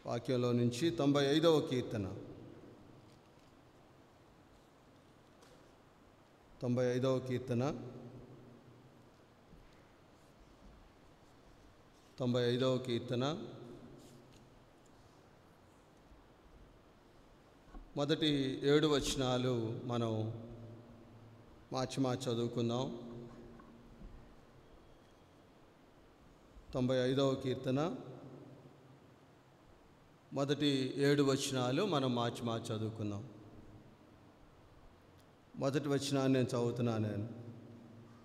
వాక్యంలో నుంచి 95వ కీర్తన 95వ కీర్తన 95వ కీర్తన మొదటి 7 వచనాలు మనం మార్చి చదువుకుందాం. 95వ కీర్తన మొదటి 7 వచనాలు మనం మార్చి చదువుకుందాం. మొదటి వచనాన్ని నేను చదువుతున్నాను.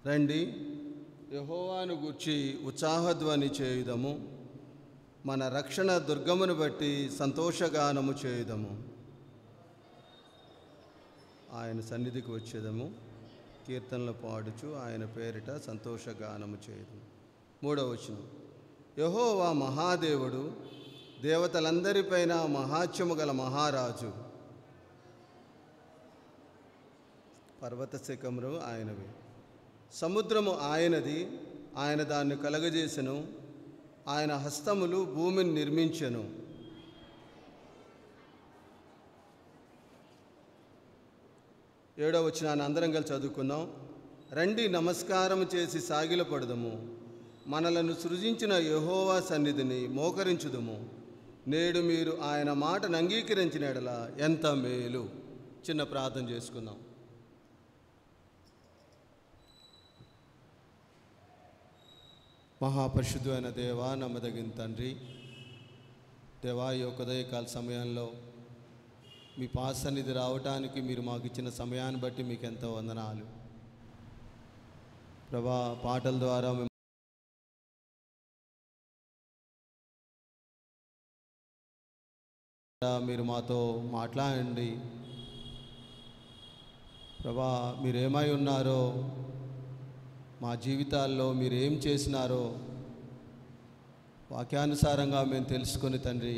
రండి, యెహోవాను గూర్చి ఉత్సాహధ్వని చేయుదము, మన రక్షణ దుర్గమును బట్టి సంతోషగానము చేయుదము. ఆయన సన్నిధికి వచ్చేదము, కీర్తనలు పాడుచు ఆయన పేరిట సంతోషగానము చేయుదము. 3వ వచనం, యెహోవా మహాదేవుడు, దేవతలందరిపైన మహాత్యము గల మహారాజు. పర్వత శిఖములు ఆయనవి, సముద్రము ఆయనది, ఆయన దాన్ని కలగజేసెను, ఆయన హస్తములు భూమిని నిర్మించెను. 7వ వచనాన్ని అందరం కలిసి చదువుకుందాం. రండి, నమస్కారం చేసి సాగిలపడదము, మనలను సృజించిన యెహోవా సన్నిధిని మోకరించుదము. నేడు మీరు ఆయన మాటను అంగీకరించిన యెడల ఎంత మేలు. చిన్న ప్రార్థన చేసుకుందాం. మహాపరిశుద్ధమైన దేవా, నమ్మదగిన తండ్రి, దేవా, ఈ యొక్క ఉదయకాల సమయంలో మీ పాద సన్నిధి రావటానికి మీరు మాకు ఇచ్చిన సమయాన్ని బట్టి మీకు ఎంతో వందనాలు ప్రభా. పాటల ద్వారా మీరు మాతో మాట్లాడండి ప్రభా. మీరేమై ఉన్నారో, మా జీవితాల్లో మీరు ఏం చేసినారో వాక్యానుసారంగా మేము తెలుసుకొని తండ్రి,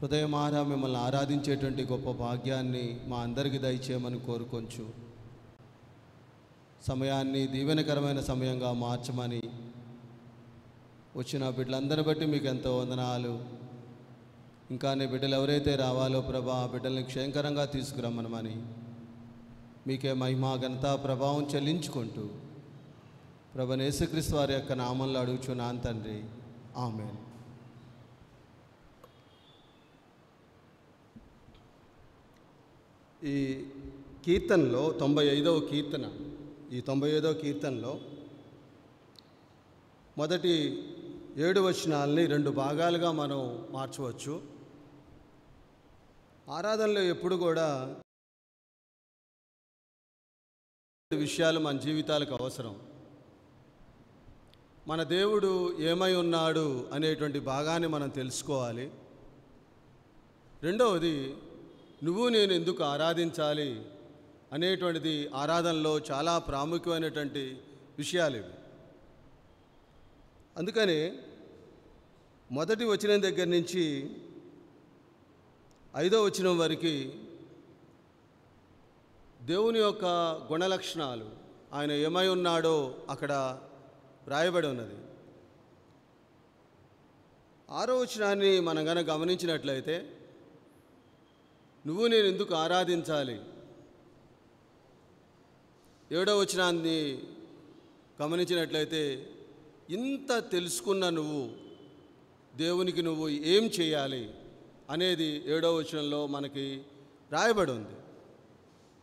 హృదయమారా మిమ్మల్ని ఆరాధించేటువంటి గొప్ప భాగ్యాన్ని మా అందరికీ దయచేయమని కోరుకొంచు. సమయాన్ని దీవెనకరమైన సమయంగా మార్చమని వచ్చిన బిడ్డలందరిని బట్టి మీకు ఎంతో వందనాలు. ఇంకా నీ బిడ్డలు ఎవరైతే రావాలో ప్రభా, ఆ బిడ్డల్ని క్షేమకరంగా తీసుకురమ్మనమని మీకే మహిమ ఘనత ప్రభావం చెల్లించుకుంటూ ప్రభు యేసుక్రీస్తు వారి యొక్క నామంలో అడుగుచున్నాను తండ్రి, ఆమేన్. ఈ కీర్తనలో 95వ కీర్తన, ఈ 95వ కీర్తనలో మొదటి 7 వచనాలని 2 భాగాలుగా మనం మార్చవచ్చు. ఆరాధనలో ఎప్పుడు కూడా విషయాలు మన జీవితాలకు అవసరం. మన దేవుడు ఏమై ఉన్నాడు అనేటువంటి భాగాన్ని మనం తెలుసుకోవాలి. రెండవది, నువ్వు నేను ఎందుకు ఆరాధించాలి అనేటువంటిది ఆరాధనలో చాలా ప్రాముఖ్యమైనటువంటి విషయాలు ఇవి. అందుకని మొదటి వచనం దగ్గర నుంచి 5వ వచనం వరకు దేవుని యొక్క గుణలక్షణాలు, ఆయన ఏమై ఉన్నాడో అక్కడ వ్రాయబడి ఉన్నది. 6వ వచనాన్ని మనం కనుక గమనించినట్లయితే, నువ్వు నేను ఎందుకు ఆరాధించాలి. 7వ వచనాన్ని గమనించినట్లయితే, ఇంత తెలుసుకున్న నువ్వు దేవునికి నువ్వు ఏం చేయాలి అనేది 7వ వచనంలో మనకి రాయబడి ఉంది.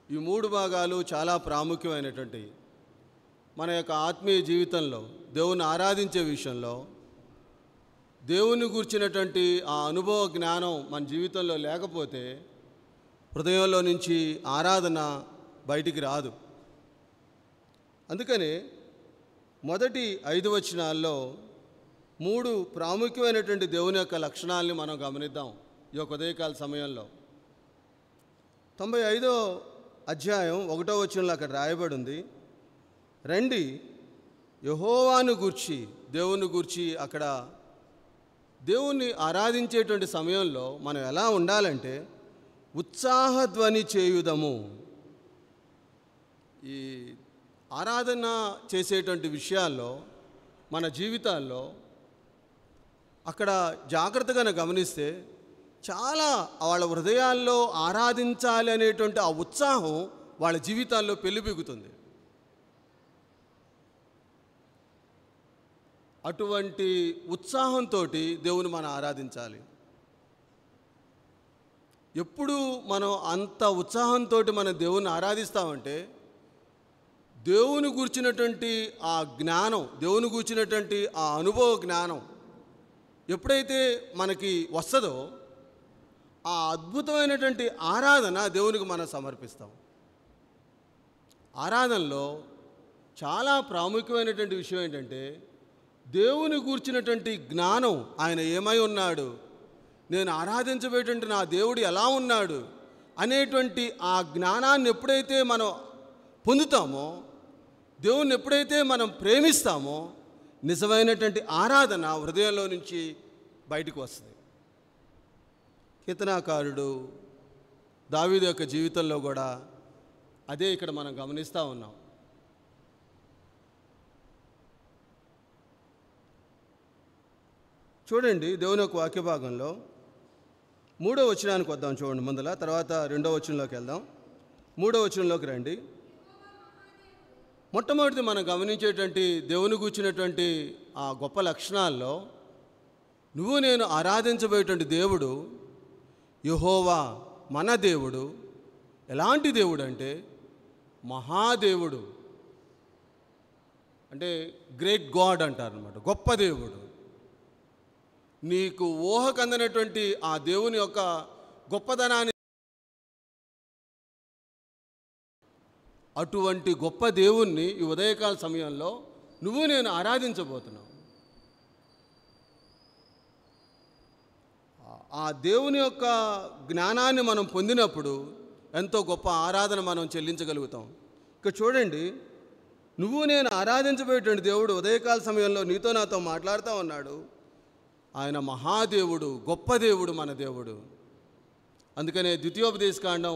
ఈ 3 భాగాలు చాలా ప్రాముఖ్యమైనటువంటి మన యొక్క ఆత్మీయ జీవితంలో దేవుని ఆరాధించే విషయంలో దేవుని గురించినటువంటి ఆ అనుభవ జ్ఞానం మన జీవితంలో లేకపోతే హృదయంలో నుంచి ఆరాధన బయటికి రాదు. అందుకని మొదటి 5 వచనాల్లో 3 ప్రాముఖ్యమైనటువంటి దేవుని యొక్క లక్షణాలని మనం గమనిద్దాం ఈ యొక్క ఉదయకాల సమయంలో. 95వ అధ్యాయం 1వ వచనంలో అక్కడ రాయబడి ఉంది, రండి, యెహోవాను గూర్చి, దేవుని గూర్చి. అక్కడ దేవుణ్ణి ఆరాధించేటువంటి సమయంలో మనం ఎలా ఉండాలంటే ఉత్సాహధ్వని చేయుదము. ఈ ఆరాధన చేసేటువంటి విషయాల్లో మన జీవితాల్లో అక్కడ జాగ్రత్తగా గమనిస్తే చాలా వాళ్ళ హృదయాల్లో ఆరాధించాలి అనేటువంటి ఆ ఉత్సాహం వాళ్ళ జీవితాల్లో పెళ్ళిబిగుతుంది. అటువంటి ఉత్సాహంతో దేవుని మనం ఆరాధించాలి. ఎప్పుడు మనం అంత ఉత్సాహంతో మనం దేవుని ఆరాధిస్తామంటే దేవుని గూర్చినటువంటి ఆ జ్ఞానం, దేవుని గూర్చినటువంటి ఆ అనుభవ జ్ఞానం ఎప్పుడైతే మనకి వస్తుందో ఆ అద్భుతమైనటువంటి ఆరాధన దేవునికి మనం సమర్పిస్తాం. ఆరాధనలో చాలా ప్రాముఖ్యమైనటువంటి విషయం ఏంటంటే దేవుని గూర్చినటువంటి జ్ఞానం, ఆయన ఏమై ఉన్నాడు, నేను ఆరాధించబోయేటువంటి నా దేవుడు ఎలా ఉన్నాడు అనేటువంటి ఆ జ్ఞానాన్ని ఎప్పుడైతే మనం పొందుతామో, దేవుణ్ణి ఎప్పుడైతే మనం ప్రేమిస్తామో నిజమైనటువంటి ఆరాధన హృదయంలో నుంచి బయటకు వస్తుంది. కీర్తనాకారుడు దావీదు యొక్క జీవితంలో కూడా అదే ఇక్కడ మనం గమనిస్తూ ఉన్నాం. చూడండి, దేవుని యొక్క వాక్య భాగంలో 3వ వచనానికి వద్దాం. చూడండి ముందల, తర్వాత 2వ వచనంలోకి వెళ్దాం. 3వ వచనంలోకి రండి. మొట్టమొదటి మనం గమనించేటువంటి దేవుని గూర్చినటువంటి ఆ గొప్ప లక్షణాల్లో నువ్వు నేను ఆరాధించబోయేటువంటి దేవుడు యెహోవా మన దేవుడు. ఎలాంటి దేవుడు అంటే మహాదేవుడు, అంటే గ్రేట్ గాడ్ అంటారు అన్నమాట, గొప్ప దేవుడు. నీకు ఊహకందనటువంటి ఆ దేవుని యొక్క గొప్పదనాన్ని, అటువంటి గొప్ప దేవుణ్ణి ఈ ఉదయకాల సమయంలో నువ్వు నేను ఆరాధించబోతున్నావు. ఆ దేవుని యొక్క జ్ఞానాన్ని మనం పొందినప్పుడు ఎంతో గొప్ప ఆరాధన మనం చెల్లించగలుగుతాం. ఇక చూడండి, నువ్వు నేను ఆరాధించబోయేటువంటి దేవుడు ఉదయకాల సమయంలో నీతో నాతో మాట్లాడుతూ ఉన్నాడు. ఆయన మహాదేవుడు, గొప్ప దేవుడు, మన దేవుడు. అందుకనే ద్వితీయోపదేశకాండం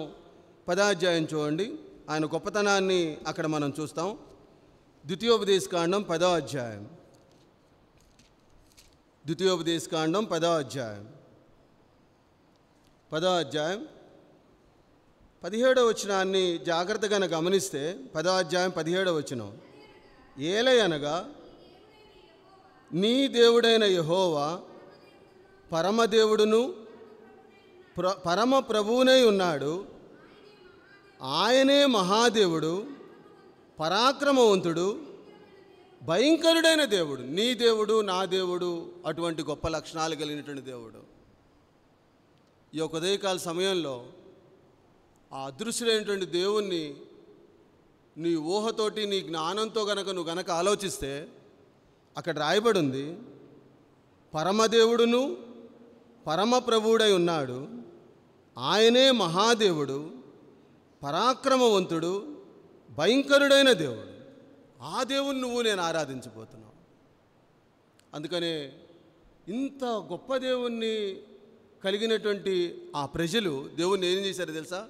10వ అధ్యాయం చూడండి, ఆయన గొప్పతనాన్ని అక్కడ మనం చూస్తాం. ద్వితీయోపదేశకాండం 10వ అధ్యాయం, ద్వితీయోపదేశకాండం 10వ అధ్యాయం 17వ వచనాన్ని జాగ్రత్తగా గమనిస్తే 10వ అధ్యాయం 17వ వచనం, ఏలయనగా నీ దేవుడైన యెహోవా పరమదేవుడును పరమ ప్రభువునై ఉన్నాడు. ఆయనే మహాదేవుడు, పరాక్రమవంతుడు, భయంకరుడైన దేవుడు. నీ దేవుడు, నా దేవుడు అటువంటి గొప్ప లక్షణాలు కలిగినటువంటి దేవుడు. ఈ యొక్క ఉదయకాల సమయంలో ఆ అదృశ్యుడైనటువంటి దేవుణ్ణి నీ ఊహతోటి, నీ జ్ఞానంతో నువ్వు గనక ఆలోచిస్తే అక్కడ రాయబడి ఉంది, పరమదేవుడును పరమ ప్రభువుడై ఉన్నాడు. ఆయనే మహాదేవుడు, పరాక్రమవంతుడు, భయంకరుడైన దేవుడు. ఆ దేవుని నువ్వు నేను ఆరాధించబోతున్నావు. అందుకనే ఇంత గొప్ప దేవుణ్ణి కలిగినటువంటి ఆ ప్రజలు దేవుణ్ణి ఏం చేశారో తెలుసా?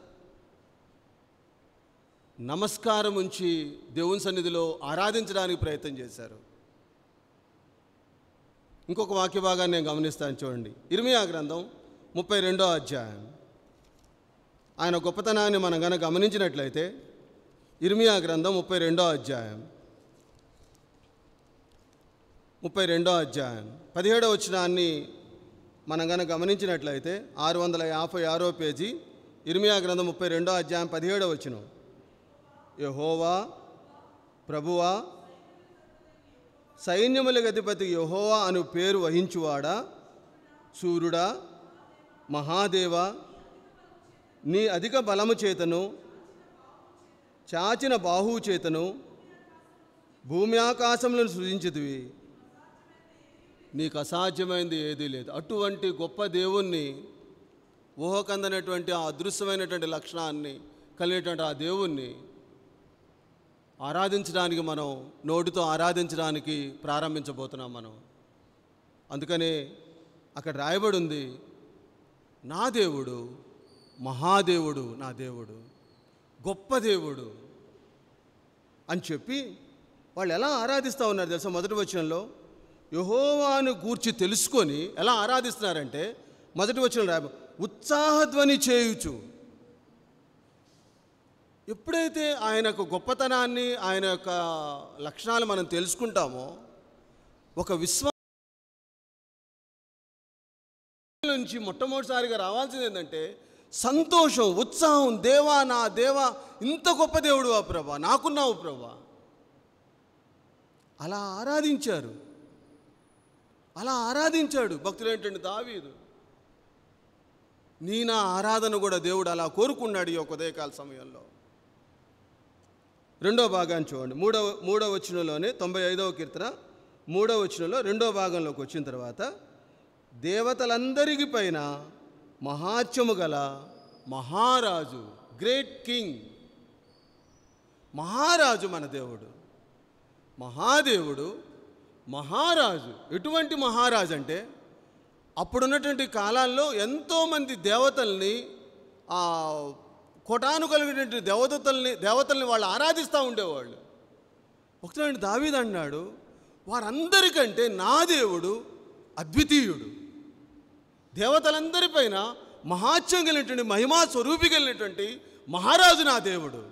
నమస్కారం ఉంచి దేవుని సన్నిధిలో ఆరాధించడానికి ప్రయత్నం చేశారు. ఇంకొక వాక్య భాగాన్ని నేను గమనిస్తాను చూడండి, ఇర్మియా గ్రంథం 32వ అధ్యాయం. ఆయన గొప్పతనాన్ని మనం కనుక గమనించినట్లయితే ఇర్మియా గ్రంథం 32వ అధ్యాయం 17వ వచనాన్ని మనం కనుక గమనించినట్లయితే 656వ పేజీ, ఇర్మియా గ్రంథం 32వ అధ్యాయం 17వ వచనం, యెహోవా ప్రభువా సైన్యములకు అధిపతి యెహోవా అను పేరు వహించువాడా, సూర్యుడా, మహాదేవా, నీ అధిక బలము చేతను చాచిన బాహువు చేతను భూమి ఆకాశములను సృజించితివి, నీకు అసాధ్యమైనది ఏదీ లేదు. అటువంటి గొప్ప దేవుణ్ణి, ఊహకందనటువంటి ఆ అదృశ్యమైనటువంటి లక్షణాన్ని కలిగినటువంటి ఆ దేవుణ్ణి ఆరాధించడానికి మనం నోటితో ఆరాధించడానికి ప్రారంభించబోతున్నాం మనం. అందుకనే అక్కడ రాయబడి ఉంది, నా దేవుడు మహాదేవుడు, నా దేవుడు గొప్ప దేవుడు అని చెప్పి వాళ్ళు ఎలా ఆరాధిస్తూ ఉన్నారు తెలుసా? మొదటి వచనంలో యెహోవాను గూర్చి తెలుసుకొని ఎలా ఆరాధిస్తున్నారంటే మొదటి వచనం రాయ ఉత్సాహధ్వని చేయుచు. ఎప్పుడైతే ఆయన యొక్క గొప్పతనాన్ని, ఆయన యొక్క లక్షణాలు మనం తెలుసుకుంటామో, ఒక విశ్వాసం నుంచి మొట్టమొదటిసారిగా రావాల్సింది ఏంటంటే సంతోషం, ఉత్సాహం. దేవా, నా దేవా, ఇంత గొప్ప దేవుడు ఆ ప్రభా, నాకున్నావు ప్రభా. అలా ఆరాధించారు, అలా ఆరాధించాడు భక్తులు. ఏంటంటే దావీదు, నా ఆరాధన కూడా దేవుడు అలా కోరుకున్నాడు ఈ యొక్క ఉదయకాల సమయంలో. రెండో భాగాన్ని చూడండి. మూడవ వచనంలోనే 95వ కీర్తన 3వ వచనంలో రెండో భాగంలోకి వచ్చిన తర్వాత, దేవతలందరికి పైన మహాత్యము గల మహారాజు, గ్రేట్ కింగ్, మహారాజు మన దేవుడు, మహాదేవుడు, మహారాజు. ఎటువంటి మహారాజు అంటే అప్పుడున్నటువంటి కాలాల్లో ఎంతోమంది దేవతల్ని, కోటాను కలిగినటువంటి దేవతల్ని వాళ్ళు ఆరాధిస్తూ ఉండేవాళ్ళు. ఒకసారి దావీదు అన్నాడు, వారందరికంటే నా దేవుడు అద్వితీయుడు, దేవతలందరిపైన మహాత్యం కలిగినటువంటి, మహిమా స్వరూపి కలిగినటువంటి మహారాజు నా దేవుడు.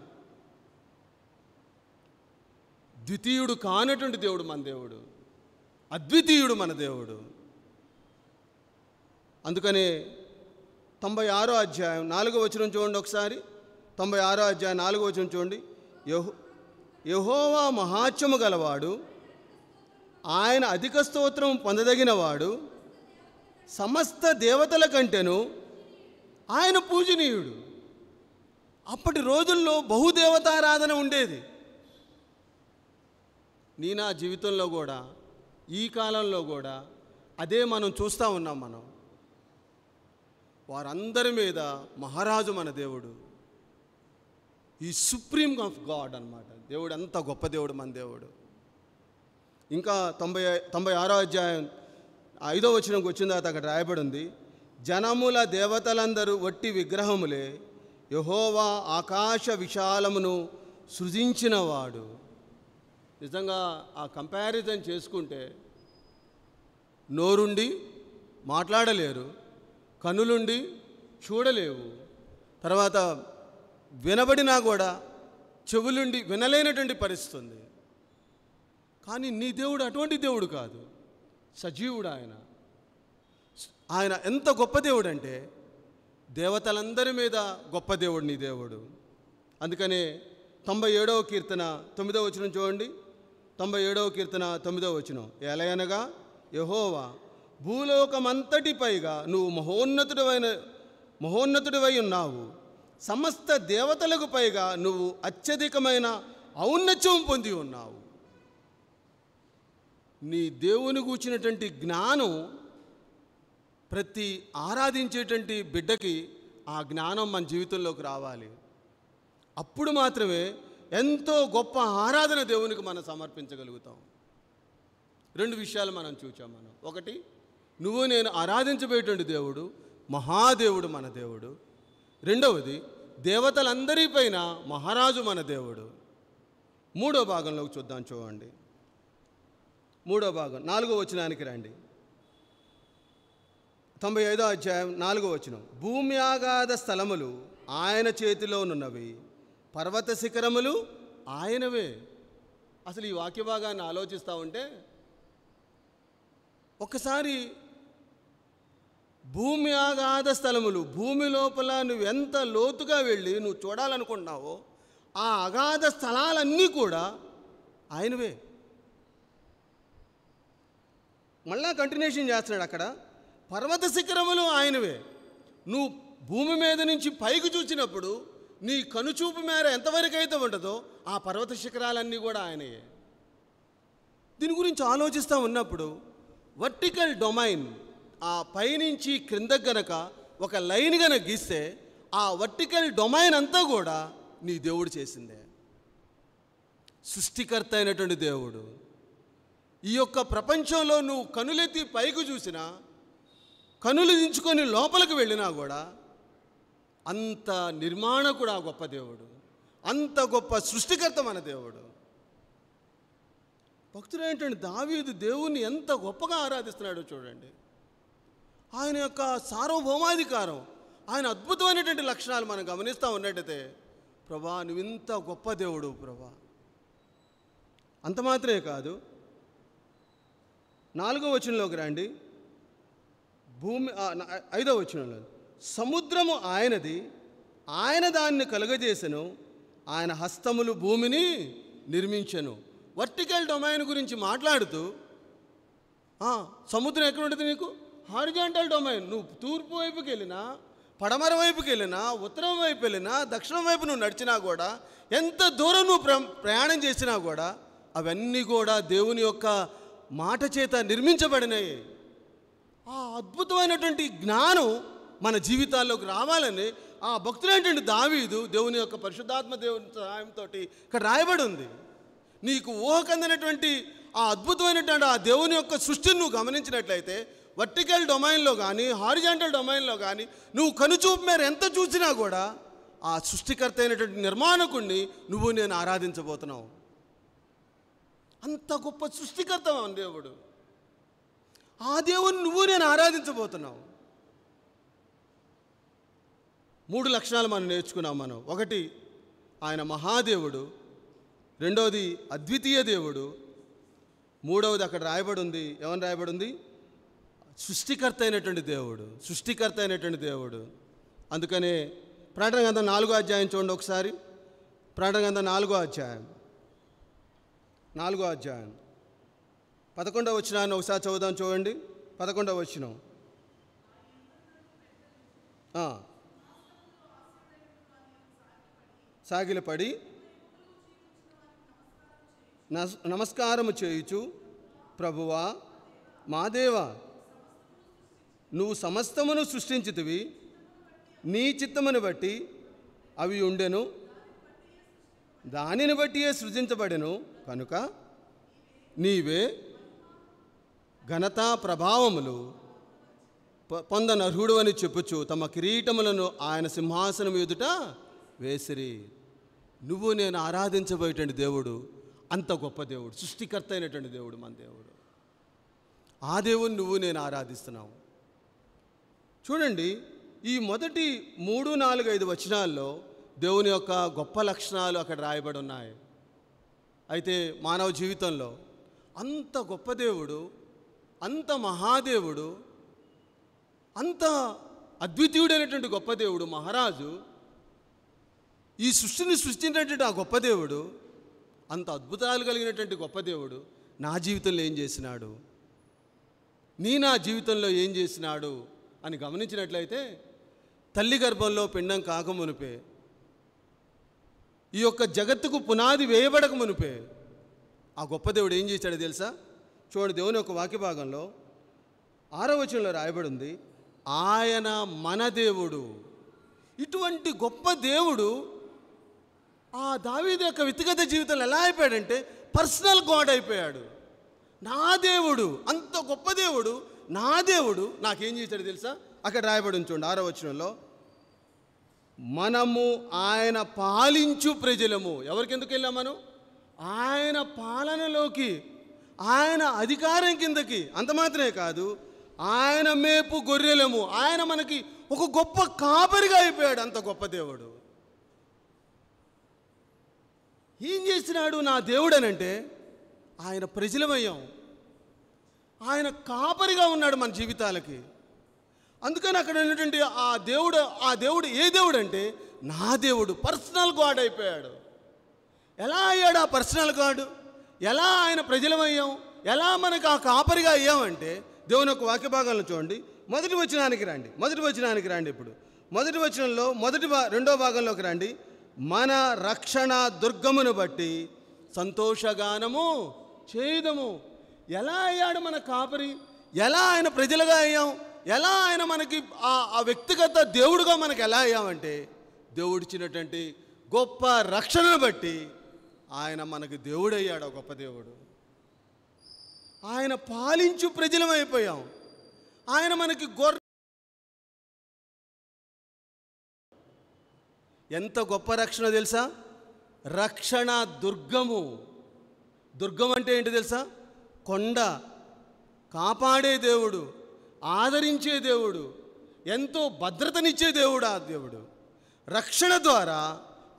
ద్వితీయుడు కానటువంటి దేవుడు మన దేవుడు, అద్వితీయుడు మన దేవుడు. అందుకనే 96వ అధ్యాయం 4వ వచనం చూడండి ఒకసారి. 96వ అధ్యాయం 4వ వచనం చూడండి. యెహోవా మహాత్యము గలవాడు, ఆయన అధిక స్తోత్రం పొందదగినవాడు, సమస్త దేవతల కంటేను ఆయన పూజనీయుడు. అప్పటి రోజుల్లో బహుదేవతారాధన ఉండేది. నా జీవితంలో కూడా, ఈ కాలంలో కూడా అదే మనం చూస్తూ ఉన్నాం. మనం వారందరి మీద మహారాజు మన దేవుడు, ఈ సుప్రీం ఆఫ్ గాడ్ అన్నమాట. దేవుడు అంత గొప్ప దేవుడు మన దేవుడు. ఇంకా 96వ అధ్యాయం 5వ వచనంకి వచ్చిన తర్వాత అక్కడ రాయబడి ఉంది, జనముల దేవతలందరూ వట్టి విగ్రహములే, యెహోవా ఆకాశ విశాలమును సృజించినవాడు. నిజంగా ఆ కంపారిజన్ చేసుకుంటే నోరుండి మాట్లాడలేరు, కనులుండి చూడలేవు, తర్వాత వినబడినా కూడా చెవులుండి వినలేనటువంటి పరిస్థితి ఉంది. కానీ నీ దేవుడు అటువంటి దేవుడు కాదు, సజీవుడు ఆయన. ఆయన ఎంత గొప్ప దేవుడు అంటే దేవతలందరి మీద గొప్ప దేవుడు నీ దేవుడు. అందుకనే 97వ కీర్తన 9వ వచనం చూడండి. 97వ కీర్తన 9వ వచనం, ఎలయనగా యెహోవా భూలోకమంతటి పైగా నువ్వు మహోన్నతుడివై ఉన్నావు, సమస్త దేవతలకు పైగా నువ్వు అత్యధికమైన ఔన్నత్యం పొంది ఉన్నావు. నీ దేవుని గూర్చినటువంటి జ్ఞానం ప్రతి ఆరాధించేటువంటి బిడ్డకి ఆ జ్ఞానం మన జీవితంలోకి రావాలి. అప్పుడు మాత్రమే ఎంతో గొప్ప ఆరాధన దేవునికి మనం సమర్పించగలుగుతాం. 2 విషయాలు మనం చూచాం. ఒకటి, నువ్వు నేను ఆరాధించబోయేటువంటి దేవుడు మహాదేవుడు మన దేవుడు. రెండవది, దేవతలందరిపైన మహారాజు మన దేవుడు. 3వ భాగంలోకి చూద్దాం. చూడండి 3వ భాగం 4వ వచనానికి రండి. 95వ అధ్యాయం 4వ వచనం, భూమి ఆగాధ స్థలములు ఆయన చేతిలోనున్నవి, పర్వత శిఖరములు ఆయనవే. అసలు ఈ వాక్య భాగాన్ని ఆలోచిస్తూ ఉంటే ఒక్కసారి భూమి ఆగాధ స్థలములు, భూమి లోపల నువ్వు ఎంత లోతుగా వెళ్ళి నువ్వు చూడాలనుకుంటున్నావో ఆ అగాధ స్థలాలన్నీ కూడా ఆయనవే. మళ్ళా కంటిన్యూషన్ చేస్తున్నాడు అక్కడ, పర్వత శిఖరములు ఆయనవే. నువ్వు భూమి మీద నుంచి పైకి చూసినప్పుడు నీ కనుచూపు మేర ఎంతవరకు అయితే ఉంటుందో ఆ పర్వత శిఖరాలన్నీ కూడా ఆయనయే. దీని గురించి ఆలోచిస్తూ ఉన్నప్పుడు వర్టికల్ డొమైన్, ఆ పైనుంచి క్రిందకు గనక ఒక లైన్ గనక గీస్తే ఆ వర్టికల్ డొమైన్ అంతా కూడా నీ దేవుడు చేసిందే. సృష్టికర్త అయినటువంటి దేవుడు. ఈ యొక్క ప్రపంచంలో నువ్వు కనులెత్తి పైకి చూసినా, కనులు దించుకొని లోపలికి వెళ్ళినా కూడా అంత నిర్మాణకుడు ఆ గొప్ప దేవుడు, అంత గొప్ప సృష్టికర్త మన దేవుడు. భక్తుడు ఏంటంటే దావీదు దేవుణ్ణి ఎంత గొప్పగా ఆరాధిస్తున్నాడో చూడండి. ఆయన యొక్క సార్వభౌమాధికారం, ఆయన అద్భుతమైనటువంటి లక్షణాలు మనం గమనిస్తూ ఉన్నట్టయితే, ప్రభా నువ్వు ఇంత గొప్ప దేవుడు ప్రభా. అంత మాత్రమే కాదు, 4వ వచనంలోకి రండి. 5వ వచనంలో, సముద్రము ఆయనది, ఆయన దాన్ని కలుగజేసెను, ఆయన హస్తములు భూమిని నిర్మించెను. వర్టికల్ డొమైన్ గురించి మాట్లాడుతూ, సముద్రం ఎక్కడ ఉంటుంది నీకు? Horizontal domain. నువ్వు తూర్పు వైపుకి వెళ్ళినా, పడమర వైపుకి వెళ్ళినా, ఉత్తరం వైపు వెళ్ళినా, దక్షిణం వైపు నువ్వు నడిచినా కూడా, ఎంత దూరం నువ్వు ప్రయాణం చేసినా కూడా అవన్నీ కూడా దేవుని యొక్క మాట చేత నిర్మించబడినాయి. ఆ అద్భుతమైనటువంటి జ్ఞానం మన జీవితాల్లోకి రావాలని ఆ భక్తుడైనటువంటి దావీదు దేవుని యొక్క పరిశుద్ధాత్మ దేవుని సహాయంతో ఇక్కడ రాయబడి ఉంది. నీకు ఊహకందినటువంటి ఆ అద్భుతమైనటువంటి ఆ దేవుని యొక్క సృష్టిని నువ్వు గమనించినట్లయితే, వర్టికల్ డొమైన్లో కానీ హారిజాంటల్ డొమైన్లో కానీ నువ్వు కనుచూపు మేర ఎంత చూసినా కూడా ఆ సృష్టికర్త అయినటువంటి నిర్మాణకుడిని నువ్వు నేను ఆరాధించబోతున్నావు. అంత గొప్ప సృష్టికర్త దేవుడు. ఆ దేవుని నువ్వు నేను ఆరాధించబోతున్నావు. 3 లక్షణాలు మనం నేర్చుకున్నాం. మనం ఒకటి, ఆయన మహాదేవుడు. రెండవది అద్వితీయ దేవుడు. మూడవది అక్కడ రాయబడి ఉంది, ఏమని రాయబడి ఉంది? సృష్టికర్త అయినటువంటి దేవుడు. సృష్టికర్త అయినటువంటి దేవుడు. అందుకనే ప్రకటన గ్రంథం 4వ అధ్యాయం చూడండి ఒకసారి. ప్రకటన గ్రంథం 4వ అధ్యాయం 11వ వచనాన్ని ఒకసారి చదువుదాం. చూడండి 11వ వచనం. సాగిలపడి నమస్కారము చేయుచు, ప్రభువా మా దేవా, నువ్వు సమస్తమును సృష్టించితివి, నీ చిత్తమును బట్టి అవి ఉండెను, దానిని బట్టియే సృజించబడెను, కనుక నీవే ఘనతా ప్రభావములు పొందనర్హుడు అని చెప్పుచు తమ కిరీటములను ఆయన సింహాసనం ఎదుట వేసిరి. నువ్వు నేను ఆరాధించబోయేటువంటి దేవుడు అంత గొప్ప దేవుడు, సృష్టికర్త అయినటువంటి దేవుడు మన దేవుడు. ఆ దేవుని నువ్వు నేను ఆరాధిస్తున్నావు. చూడండి, ఈ మొదటి 3, 4, 5 వచనాల్లో దేవుని యొక్క గొప్ప లక్షణాలు అక్కడ రాయబడి ఉన్నాయి. అయితే మానవ జీవితంలో అంత గొప్ప దేవుడు, అంత మహాదేవుడు, అంత అద్వితీయుడైనటువంటి గొప్ప దేవుడు మహారాజు, ఈ సృష్టిని సృష్టించినటువంటి ఆ గొప్ప దేవుడు, అంత అద్భుతాలు కలిగినటువంటి గొప్ప దేవుడు నా జీవితంలో ఏం చేసినాడు, నా జీవితంలో ఏం చేసినాడు అని గమనించినట్లయితే, తల్లి గర్భంలో పిండం కాకమునిపే, ఈ యొక్క జగత్తుకు పునాది వేయబడక మునిపే ఆ గొప్ప దేవుడు ఏం చేశాడో తెలుసా? చూడండి, దేవుని యొక్క వాక్య భాగంలో 6వ వచనంలో రాయబడి ఉంది, ఆయన మన దేవుడు. ఇటువంటి గొప్ప దేవుడు ఆ దావీదు యొక్క వ్యక్తిగత జీవితంలో ఎలా అయిపోయాడంటే పర్సనల్ గాడ్ అయిపోయాడు. నా దేవుడు, అంత గొప్ప దేవుడు, నా దేవుడు నాకేం చేశాడు తెలుసా? అక్కడ రాయబడి చూడండి 6వ వచనంలో, మనము ఆయన పాలించు ప్రజలము. ఎవరికెందుకు వెళ్ళాం మనం? ఆయన పాలనలోకి, ఆయన అధికారం కిందకి. అంత మాత్రమే కాదు, ఆయన మేపు గొర్రెలము. ఆయన మనకి ఒక గొప్ప కాపరిగా అయిపోయాడు. అంత గొప్ప దేవుడు ఏం చేసినాడు నా దేవుడు అనంటే, ఆయన ప్రజలమయ్యాం, ఆయన కాపరిగా ఉన్నాడు మన జీవితాలకి. అందుకని అక్కడ ఉన్నటువంటి ఆ దేవుడు ఏ దేవుడు అంటే నా దేవుడు, పర్సనల్ గాడ్ అయిపోయాడు. ఎలా అయ్యాడు ఆ పర్సనల్ గాడ్? ఎలా ఆయన ప్రజలమయ్యాం? ఎలా మనకు ఆ కాపరిగా అయ్యామంటే, దేవుని యొక్క వాక్య భాగాలను చూడండి. మొదటి వచనానికి రండి. ఇప్పుడు మొదటి వచనంలో 2వ భాగంలోకి రండి. మన రక్షణ దుర్గమును బట్టి సంతోషగానము చేయుదము. ఎలా అయ్యాడు మన కాపరి? ఎలా ఆయన ప్రజలుగా అయ్యాం? ఎలా ఆయన మనకి ఆ వ్యక్తిగత దేవుడుగా మనకు ఎలా అయ్యామంటే, దేవుడిచ్చినటువంటి గొప్ప రక్షణను బట్టి ఆయన మనకి దేవుడయ్యాడు. గొప్ప దేవుడు. ఆయన పాలించు ప్రజలమైపోయాం. ఆయన మనకి ఎంత గొప్ప రక్షణ తెలుసా? రక్షణ దుర్గము. దుర్గం అంటే ఏంటి తెలుసా? కొండ. కాపాడే దేవుడు, ఆదరించే దేవుడు, ఎంతో భద్రతనిచ్చే దేవుడు ఆ దేవుడు. రక్షణ ద్వారా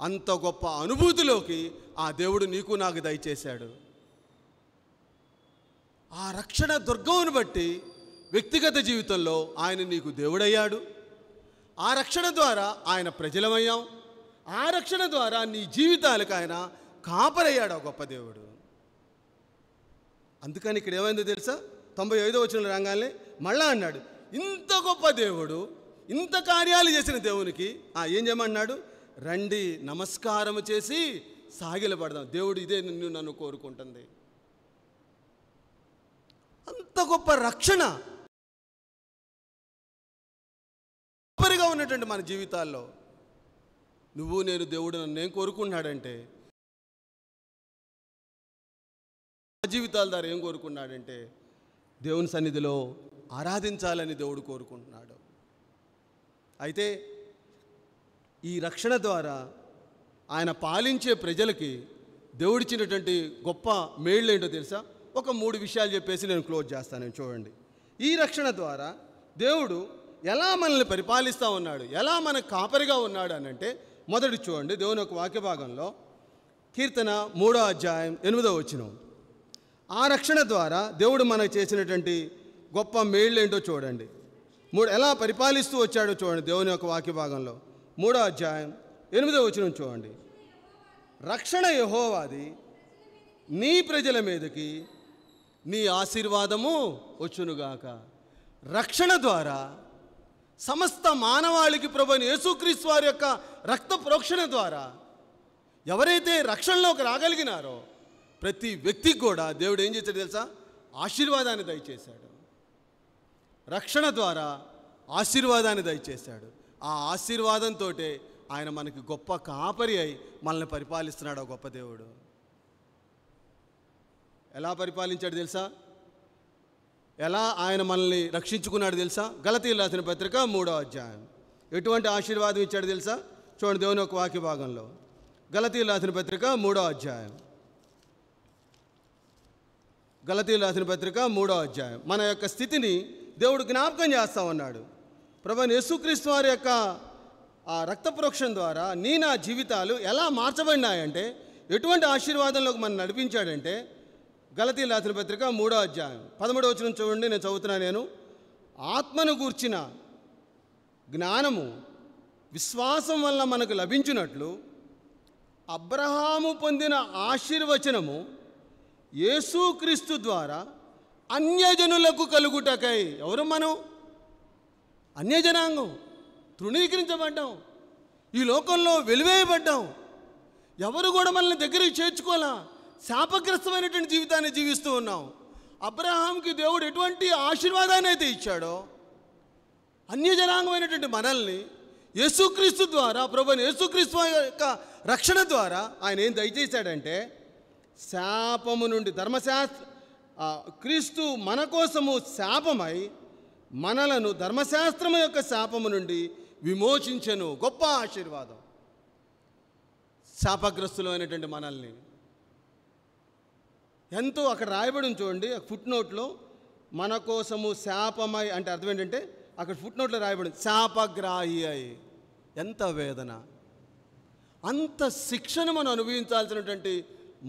అంత గొప్ప అనుభూతిలోకి ఆ దేవుడు నీకు నాకు దయచేశాడు. ఆ రక్షణ దుర్గమును బట్టి వ్యక్తిగత జీవితంలో ఆయన నీకు దేవుడయ్యాడు. ఆ రక్షణ ద్వారా ఆయన ప్రజలమయ్యాం. ఆ రక్షణ ద్వారా నీ జీవితాలకు ఆయన కాపరయ్యాడు, ఆ గొప్ప దేవుడు. అందుకని ఇక్కడ ఏమైందో తెలుసా? 95వ వచనంలో రాగానే మళ్ళా అన్నాడు, ఇంత గొప్ప దేవుడు, ఇంత కార్యాలు చేసిన దేవునికి ఏం చేయమన్నాడు? రండి నమస్కారం చేసి సాగిలపడదాం. దేవుడు ఇదే నన్ను కోరుకుంటుంది. అంత గొప్ప రక్షణ కాపరిగా ఉన్నటువంటి మన జీవితాల్లో నువ్వు నేను, దేవుడు నన్ను ఏం కోరుకున్నాడంటే, ఆ జీవితాల ద్వారా ఏం కోరుకున్నాడంటే దేవుని సన్నిధిలో ఆరాధించాలని దేవుడు కోరుకుంటున్నాడు. అయితే ఈ రక్షణ ద్వారా ఆయన పాలించే ప్రజలకి దేవుడిచ్చినటువంటి గొప్ప మేళ్ళు ఏంటో తెలుసా? ఒక 3 విషయాలు చెప్పేసి నేను క్లోజ్ చేస్తాను. చూడండి, ఈ రక్షణ ద్వారా దేవుడు ఎలా మనల్ని పరిపాలిస్తూ ఉన్నాడు, ఎలా మనకు కాపరిగా ఉన్నాడు అని అంటే, మొదటి చూడండి దేవుని యొక్క వాక్య భాగంలో కీర్తన 3వ అధ్యాయం 8వ వచనం. ఆ రక్షణ ద్వారా దేవుడు మనకు చేసినటువంటి గొప్ప మేళ్ళు ఏంటో చూడండి. ఎలా పరిపాలిస్తూ వచ్చాడో చూడండి. దేవుని యొక్క వాక్య భాగంలో 3వ అధ్యాయం 8వ వచనం చూడండి. రక్షణ యెహోవాది, నీ ప్రజల మీదకి నీ ఆశీర్వాదము వచ్చునుగాక. రక్షణ ద్వారా సమస్త మానవాళికి ప్రభువైన యేసుక్రీస్తు వారి యొక్క రక్త ప్రోక్షణ ద్వారా ఎవరైతే రక్షణలోకి రాగలిగినారో ప్రతి వ్యక్తికి కూడా దేవుడు ఏం చేశాడు తెలుసా? ఆశీర్వాదాన్ని దయచేశాడు. రక్షణ ద్వారా ఆశీర్వాదాన్ని దయచేశాడు. ఆ ఆశీర్వాదంతో ఆయన మనకి గొప్ప కాపరి అయి మనల్ని పరిపాలిస్తున్నాడు ఆ గొప్ప దేవుడు. ఎలా పరిపాలించాడు తెలుసా? ఎలా ఆయన మనల్ని రక్షించుకున్నాడు తెలుసా? గలతీయులకు రాసిన పత్రిక 3వ అధ్యాయం. ఎటువంటి ఆశీర్వాదం ఇచ్చాడు తెలుసా? చూడండి దేవుని యొక్క వాక్య భాగంలో గలతీయులకు రాసిన పత్రిక 3వ అధ్యాయం. గలతీయులకు రాసిన పత్రిక 3వ అధ్యాయం. మన యొక్క స్థితిని దేవుడు జ్ఞాపకం చేస్తా ఉన్నాడు. ప్రభువైన యేసుక్రీస్తు వారి యొక్క ఆ రక్త ప్రోక్షణ ద్వారా నా జీవితాలు ఎలా మార్చబడినాయంటే, ఎటువంటి ఆశీర్వాదంలోకి మనం నడిపించాడంటే, గలతీయులకు రాసిన పత్రిక 3వ అధ్యాయం 13వ వచనం చూడండి. నేను చదువుతున్నా. నేను ఆత్మను గూర్చిన జ్ఞానము విశ్వాసం వల్ల మనకు లభించినట్లు అబ్రహాము పొందిన ఆశీర్వచనము యేసుక్రీస్తు ద్వారా అన్యజనులకు కలుగుటకై. ఎవరు మనం? అన్యజనాంగం. తృణీకరించబడ్డాం, ఈ లోకంలో వెలివేయబడ్డాం. ఎవరు కూడా మనల్ని దగ్గరికి చేర్చుకోవాలా, శాపగ్రస్తమైనటువంటి జీవితాన్ని జీవిస్తూ ఉన్నాం. అబ్రహాంకి దేవుడు ఎటువంటి ఆశీర్వాదాన్ని అయితే ఇచ్చాడో, అన్యజనాంగమైనటువంటి మనల్ని యేసుక్రీస్తు ద్వారా, ప్రభువైన యేసుక్రీస్తు యొక్క రక్షణ ద్వారా ఆయన ఏం దయచేశాడంటే, శాపము నుండి క్రీస్తు మన కోసము శాపమై మనలను ధర్మశాస్త్రము యొక్క శాపము నుండి విమోచించెను. గొప్ప ఆశీర్వాదం. శాపగ్రస్తులైనటువంటి మనల్ని ఎంతో అక్కడ రాయబడి చూడండి. ఫుట్ నోట్లో మన కోసము శాపమై అంటే అర్థం ఏంటంటే, అక్కడ ఫుట్ నోట్లో రాయబడింది శాపగ్రాహి అయి. ఎంత వేదన, అంత శిక్షను మనం అనుభవించాల్సినటువంటి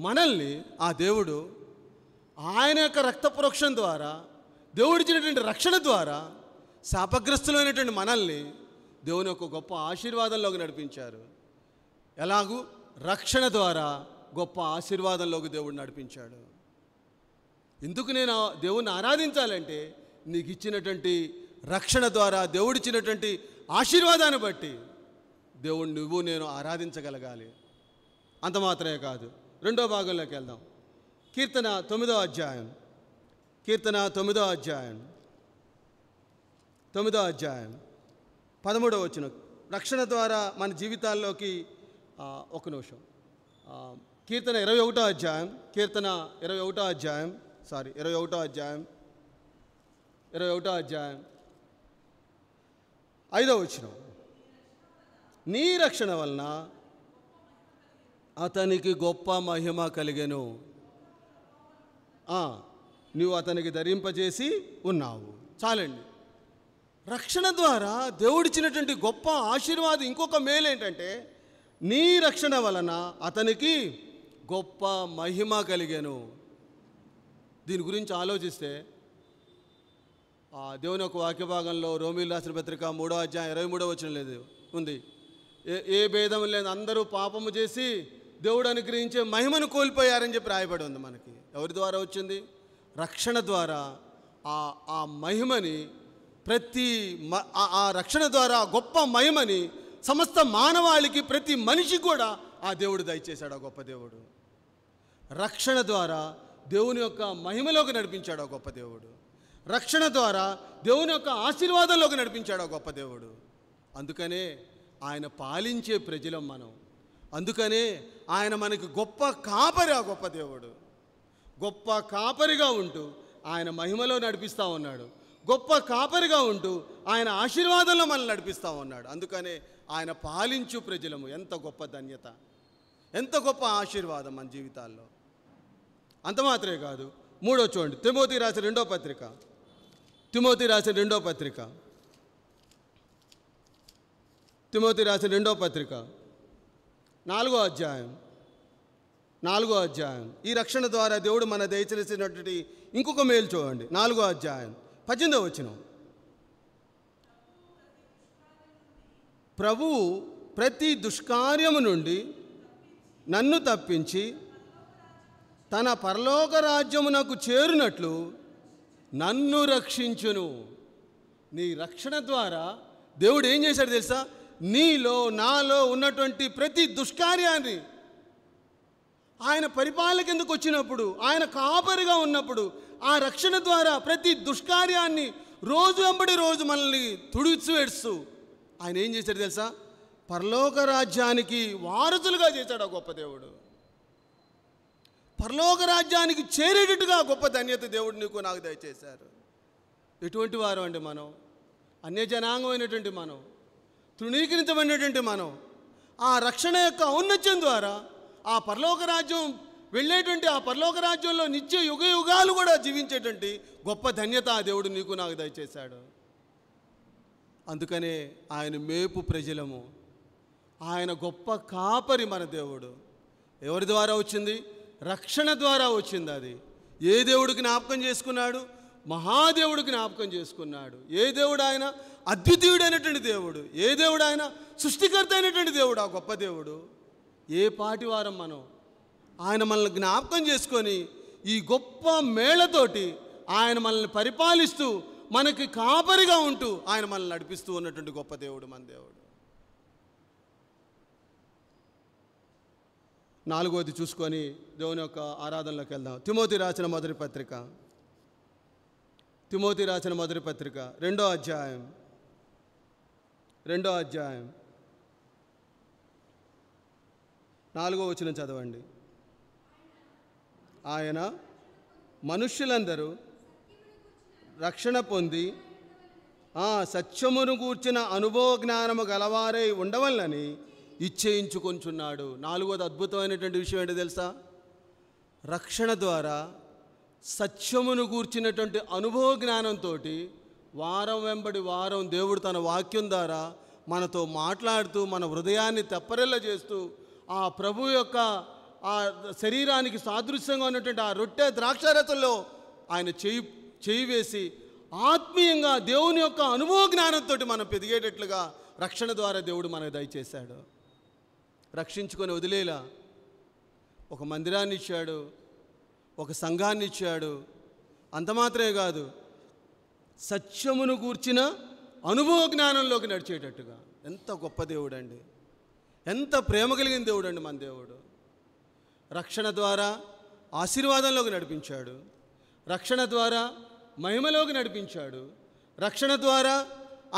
మనల్ని ఆ దేవుడు ఆయన యొక్క రక్త ప్రోక్షణ ద్వారా, దేవుడిచ్చినటువంటి రక్షణ ద్వారా శాపగ్రస్తులైనటువంటి మనల్ని దేవుని యొక్క గొప్ప ఆశీర్వాదంలోకి నడిపించారు. ఎలాగూ రక్షణ ద్వారా గొప్ప ఆశీర్వాదంలోకి దేవుడు నడిపించాడు. ఎందుకు నేను దేవుణ్ణి ఆరాధించాలంటే, నీకు ఇచ్చినటువంటి రక్షణ ద్వారా, దేవుడిచ్చినటువంటి ఆశీర్వాదాన్ని బట్టి దేవుడు నువ్వు నేను ఆరాధించగలగాలి. అంత మాత్రమే కాదు. రెండో భాగంలోకి వెళ్దాం. కీర్తన 9వ అధ్యాయం. కీర్తన 9వ అధ్యాయం 13వ వచనం. రక్షణ ద్వారా మన జీవితాల్లోకి ఒక నిమిషం. కీర్తన 21వ అధ్యాయం. కీర్తన 21వ అధ్యాయం 21వ అధ్యాయం 5వ వచనం. నీ రక్షణ వలన అతనికి గొప్ప మహిమ కలిగెను. నువ్వు అతనికి ధరింపజేసి ఉన్నావు. చాలండి. రక్షణ ద్వారా దేవుడిచ్చినటువంటి గొప్ప ఆశీర్వాదం ఇంకొక మేలు ఏంటంటే, నీ రక్షణ వలన అతనికి గొప్ప మహిమ కలిగెను. దీని గురించి ఆలోచిస్తే దేవుని యొక్క వాక్య భాగంలో రోమీయులకు రాసిన పత్రిక 3వ అధ్యాయం 23వ వచనం లేదు ఉంది. ఏ భేదం లేదు, అందరూ పాపము చేసి దేవుడు అనుగ్రహించే మహిమను కోల్పోయారని చెప్పి రాయబడి ఉంది. మనకి ఎవరి ద్వారా వచ్చింది? రక్షణ ద్వారా ఆ మహిమని ఆ రక్షణ ద్వారా గొప్ప మహిమని సమస్త మానవాళికి, ప్రతి మనిషి కూడా ఆ దేవుడు దయచేశాడు. ఆ గొప్ప దేవుడు రక్షణ ద్వారా దేవుని యొక్క మహిమలోకి నడిపించాడు. ఆ గొప్ప దేవుడు రక్షణ ద్వారా దేవుని యొక్క ఆశీర్వాదంలోకి నడిపించాడు. ఆ గొప్ప దేవుడు. అందుకనే ఆయన పాలించే ప్రజలం మనం. అందుకనే ఆయన మనకి గొప్ప కాపరి. ఆ గొప్ప దేవుడు గొప్ప కాపరిగా ఉంటూ ఆయన మహిమలో నడిపిస్తూ ఉన్నాడు. గొప్ప కాపరిగా ఉంటూ ఆయన ఆశీర్వాదంలో మనల్ని నడిపిస్తూ ఉన్నాడు. అందుకనే ఆయన పాలించు ప్రజలము. ఎంత గొప్ప ధన్యత, ఎంత గొప్ప ఆశీర్వాదం మన జీవితాల్లో. అంత మాత్రమే కాదు, మూడో చూడండి, తిమోతి రాసిన రెండో పత్రిక 4వ అధ్యాయం. ఈ రక్షణ ద్వారా దేవుడు మన దయచేసినటువంటి ఇంకొక మేలు చూడండి. 4వ అధ్యాయం 18వ వచనం. ప్రభువు ప్రతి దుష్కార్యము నుండి నన్ను తప్పించి తన పరలోక రాజ్యమునకు చేరునట్లు నన్ను రక్షించును. నీ రక్షణ ద్వారా దేవుడు ఏం చేశాడు తెలుసా? నీలో నాలో ఉన్నటువంటి ప్రతి దుష్కార్యాన్ని ఆయన పరిపాలన కిందకు వచ్చినప్పుడు, ఆయన కాపరిగా ఉన్నప్పుడు, ఆ రక్షణ ద్వారా ప్రతి దుష్కార్యాన్ని రోజు వెంబడి రోజు మనల్ని తుడిచివేస్తూ ఆయన ఏం చేశాడు తెలుసా? పరలోక రాజ్యానికి వారసులుగా చేశాడు ఆ గొప్ప దేవుడు. పరలోక రాజ్యానికి చేరేటట్టుగా గొప్ప ధన్యత దేవుడు నీకు నాకు దయచేశారు. ఎటువంటి వారు అండి మనం? అన్యజనాంగమైనటువంటి మనం, తృణీకరించబడినటువంటి మనం ఆ రక్షణ యొక్క ఔన్నత్యం ద్వారా ఆ పరలోక రాజ్యం వెళ్ళేటువంటి, ఆ పరలోక రాజ్యంలో నిత్య యుగ యుగాలు కూడా జీవించేటువంటి గొప్ప ధన్యత ఆ దేవుడు నీకు నాకు దయచేశాడు. అందుకనే ఆయన మేపు ప్రజలము, ఆయన గొప్ప కాపరి మన దేవుడు. ఎవరి ద్వారా వచ్చింది? రక్షణ ద్వారా వచ్చింది. అది ఏ దేవుడికి జ్ఞాపకం చేసుకున్నాడు? మహాదేవుడికి జ్ఞాపకం చేసుకున్నాడు. ఏ దేవుడు ఆయన? అద్వితీయుడైనటువంటి దేవుడు. ఏ దేవుడు ఆయన? సృష్టికర్త అయినటువంటి దేవుడు. ఆ గొప్ప దేవుడు. ఏ పాటి వారం మనం? ఆయన మనల్ని జ్ఞాపకం చేసుకొని ఈ గొప్ప మేళతోటి ఆయన మనల్ని పరిపాలిస్తూ మనకి కాపరిగా ఉంటూ ఆయన మనల్ని నడిపిస్తూ ఉన్నటువంటి గొప్ప దేవుడు మన దేవుడు. 4వది చూసుకొని దేవుని యొక్క ఆరాధనలోకి వెళ్దాం. తిమోతి రాసిన మొదటి పత్రిక 2వ అధ్యాయం 4వ వచనం చదవండి. ఆయన మనుష్యులందరూ రక్షణ పొంది సత్యమును గూర్చిన అనుభవ జ్ఞానము గలవారై ఉండవల్లని ఇచ్చేయించుకొంచున్నాడు. 4వది అద్భుతమైనటువంటి విషయం ఏంటో తెలుసా? రక్షణ ద్వారా సత్యమును గూర్చినటువంటి అనుభవ జ్ఞానంతో వారం వెంబడి వారం దేవుడు తన వాక్యం ద్వారా మనతో మాట్లాడుతూ మన హృదయాన్ని తెప్పరిల్ల చేస్తూ ఆ ప్రభు యొక్క ఆ శరీరానికి సాదృశ్యంగా ఉన్నటువంటి ఆ రొట్టె ద్రాక్షారసంలో ఆయన చేయి వేసి ఆత్మీయంగా దేవుని యొక్క అనుభవ జ్ఞానంతో మనం పెరిగేటట్లుగా రక్షణ ద్వారా దేవుడు మనకు దయచేశాడు. రక్షించుకొని వదిలేలా ఒక మందిరాన్ని ఇచ్చాడు, ఒక సంఘాన్ని ఇచ్చాడు. అంత మాత్రమే కాదు, సత్యమును గూర్చిన అనుభవ జ్ఞానంలోకి నడిచేటట్టుగా. ఎంత గొప్ప దేవుడు అండి, ఎంత ప్రేమ కలిగిన దేవుడు అండి మన దేవుడు. రక్షణ ద్వారా ఆశీర్వాదంలోకి నడిపించాడు, రక్షణ ద్వారా మహిమలోకి నడిపించాడు, రక్షణ ద్వారా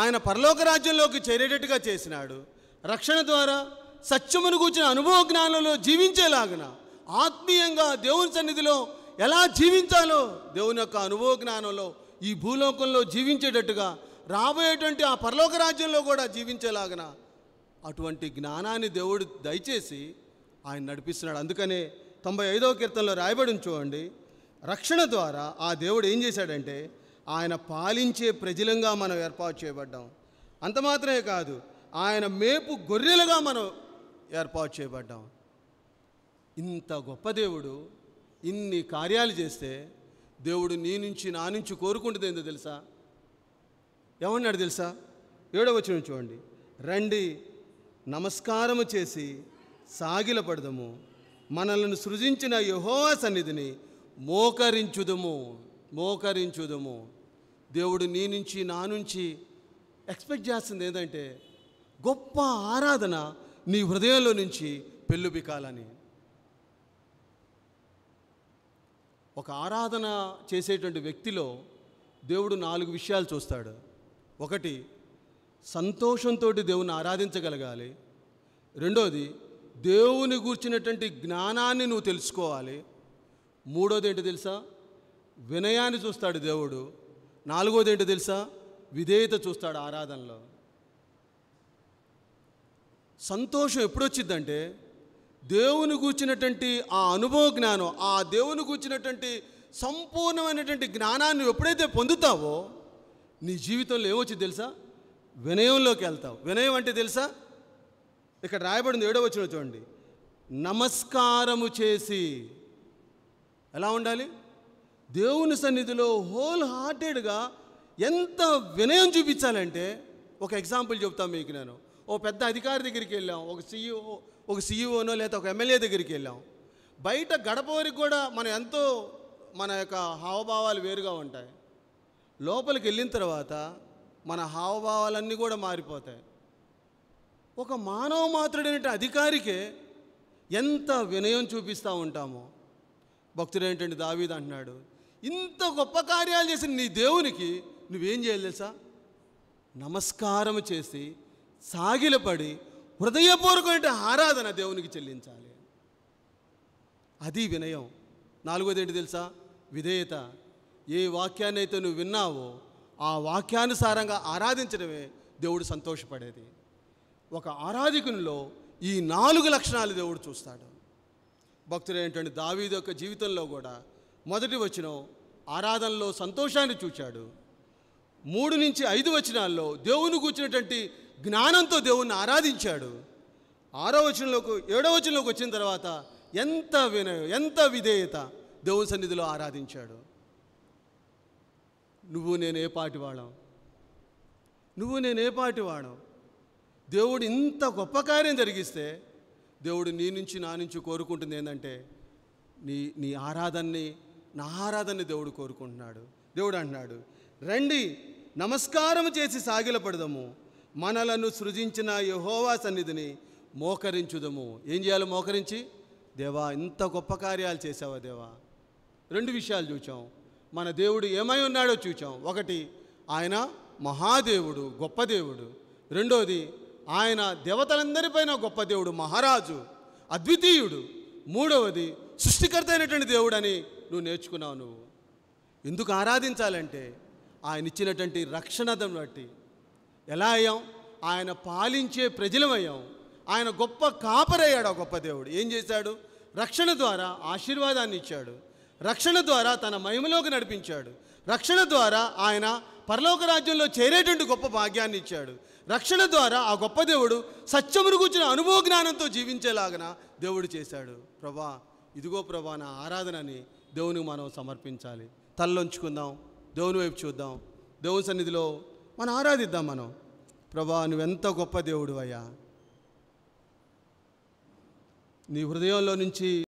ఆయన పరలోక రాజ్యంలోకి చేరేటట్టుగా చేసినాడు, రక్షణ ద్వారా సత్యమును గూర్చిన అనుభవ జ్ఞానంలో జీవించేలాగిన ఆత్మీయంగా దేవుని సన్నిధిలో ఎలా జీవించాలో దేవుని యొక్క అనుభవ జ్ఞానంలో ఈ భూలోకంలో జీవించేటట్టుగా రాబోయేటువంటి ఆ పరలోక రాజ్యంలో కూడా జీవించేలాగిన అటువంటి జ్ఞానాన్ని దేవుడు దయచేసి ఆయన నడిపిస్తున్నాడు. అందుకనే 95వ కీర్తనలో రాయబడి చూడండి, రక్షణ ద్వారా ఆ దేవుడు ఏం చేశాడంటే ఆయన పాలించే ప్రజలంగా మనం ఏర్పాటు చేయబడ్డాం. అంత మాత్రమే కాదు, ఆయన మేపు గొర్రెలుగా మనం ఏర్పాటు చేయబడ్డాం. ఇంత గొప్ప దేవుడు ఇన్ని కార్యాలు చేస్తే దేవుడు నీ నుంచి నా నుంచి కోరుకుంటుంది ఏందో తెలుసా? ఏమన్నాడు తెలుసా? 7వ వచనం చూడండి. రండి, నమస్కారము చేసి సాగిలపడదము, మనలను సృజించిన యెహోవా సన్నిధిని మోకరించుదము. దేవుడు నీ నుంచి నా నుంచి ఎక్స్పెక్ట్ చేస్తుంది ఏంటంటే గొప్ప ఆరాధన నీ హృదయంలో నుంచి పెళ్ళుబికాలని. ఒక ఆరాధన చేసేటువంటి వ్యక్తిలో దేవుడు 4 విషయాలు చూస్తాడు. ఒకటి, సంతోషంతో దేవుని ఆరాధించగలగాలి. రెండోది, దేవుని గూర్చినటువంటి జ్ఞానాన్ని నువ్వు తెలుసుకోవాలి. మూడోది ఏంటో తెలుసా? వినయాన్ని చూస్తాడు దేవుడు. నాలుగోది ఏంటో తెలుసా? విధేయత చూస్తాడు ఆరాధనలో. సంతోషం ఎప్పుడొచ్చిద్దంటే దేవుని గూర్చినటువంటి ఆ అనుభవ జ్ఞానం, ఆ దేవుని గూర్చినటువంటి సంపూర్ణమైనటువంటి జ్ఞానాన్ని ఎప్పుడైతే పొందుతావో నీ జీవితంలో ఏమొచ్చింది తెలుసా? వినయంలోకి వెళ్తావు. వినయం అంటే తెలుసా? ఇక్కడ రాయబడింది 7వ వచనం చూడండి. నమస్కారము చేసి. ఎలా ఉండాలి? దేవుని సన్నిధిలో హోల్ హార్టెడ్గా ఎంత వినయం చూపించాలంటే, ఒక ఎగ్జాంపుల్ చెప్తాను మీకు. నేను ఓ పెద్ద అధికారి దగ్గరికి వెళ్ళాం, ఒక సీఈఓనో లేదా ఒక ఎమ్మెల్యే దగ్గరికి వెళ్ళాం. బయట గడప వరకు కూడా మన యొక్క హావభావాలు వేరుగా ఉంటాయి. లోపలికి వెళ్ళిన తర్వాత మన హావభావాలన్నీ కూడా మారిపోతాయి. ఒక మానవ మాత్రుడైన అధికారికే ఎంత వినయం చూపిస్తూ ఉంటామో. భక్తుడు ఏంటంటే దావీదు అంటున్నాడు, ఇంత గొప్ప కార్యాలు చేసిన నీ దేవునికి నువ్వేం చేయాలి తెలుసా? నమస్కారం చేసి సాగిలపడి హృదయపూర్వకమైన ఆరాధన దేవునికి చెల్లించాలి. అది వినయం. నాలుగోది ఏంటి తెలుసా? విధేయత. ఏ వాక్యాన్ని అయితే నువ్వు విన్నావో ఆ వాక్యానుసారంగా ఆరాధించడమే దేవుడు సంతోషపడేది. ఒక ఆరాధికునిలో ఈ 4 లక్షణాలు దేవుడు చూస్తాడు. భక్తుడు ఏంటంటే దావీదు యొక్క జీవితంలో కూడా మొదటి వచనం ఆరాధనలో సంతోషాన్ని చూచాడు. 3 నుంచి 5 వచనాల్లో దేవుని కూర్చున్నటువంటి జ్ఞానంతో దేవుణ్ణి ఆరాధించాడు. 6వ వచనంలోకి 7వ వచనంలోకి వచ్చిన తర్వాత ఎంత వినయం, ఎంత విధేయత దేవుని సన్నిధిలో ఆరాధించాడు. నువ్వు నేను ఏ పాటి వాళ్ళం? దేవుడు ఇంత గొప్ప కార్యం జరిగిస్తే దేవుడు నీ నుంచి నా నుంచి కోరుకుంటుంది ఏంటంటే నీ ఆరాధనని, నా ఆరాధనని దేవుడు కోరుకుంటున్నాడు. దేవుడు అంటున్నాడు, రండి నమస్కారం చేసి సాగిలపడదము, మనలను సృజించిన యెహోవా సన్నిధిని మోకరించుదము. ఏం చేయాలి? మోకరించి, దేవా ఇంత గొప్ప కార్యాలు చేసావా దేవా. 2 విషయాలు చూచాం. మన దేవుడు ఏమై ఉన్నాడో చూచాం. ఒకటి, ఆయన మహాదేవుడు, గొప్ప దేవుడు. రెండోది, ఆయన దేవతలందరిపైన గొప్ప దేవుడు, మహారాజు, అద్వితీయుడు. మూడవది, సృష్టికర్త అయినటువంటి దేవుడు అని నువ్వు నేర్చుకున్నావు. నువ్వు ఎందుకు ఆరాధించాలంటే ఆయన ఇచ్చినటువంటి రక్షణను బట్టి. ఎలా అయ్యాం? ఆయన పాలించే ప్రజలమయ్యాం. ఆయన గొప్ప కాపరయ్యాడు. ఆ గొప్ప దేవుడు ఏం చేశాడు? రక్షణ ద్వారా ఆశీర్వాదాన్ని ఇచ్చాడు. రక్షణ ద్వారా తన మహిమలోకి నడిపించాడు. రక్షణ ద్వారా ఆయన పరలోక రాజ్యంలో చేరేటువంటి గొప్ప భాగ్యాన్ని ఇచ్చాడు. రక్షణ ద్వారా ఆ గొప్ప దేవుడు సత్యమును గూర్చిన అనుభవ జ్ఞానంతో జీవించేలాగన దేవుడు చేశాడు. ప్రభా, ఇదిగో ప్రభా నా ఆరాధనని దేవునికి మనం సమర్పించాలి. తలలోంచుకుందాం, దేవుని వైపు చూద్దాం, దేవుని సన్నిధిలో మనం ఆరాధిద్దాం. మనం, ప్రభా నువ్వెంత గొప్ప దేవుడు అయ్యా. నీ హృదయంలో నుంచి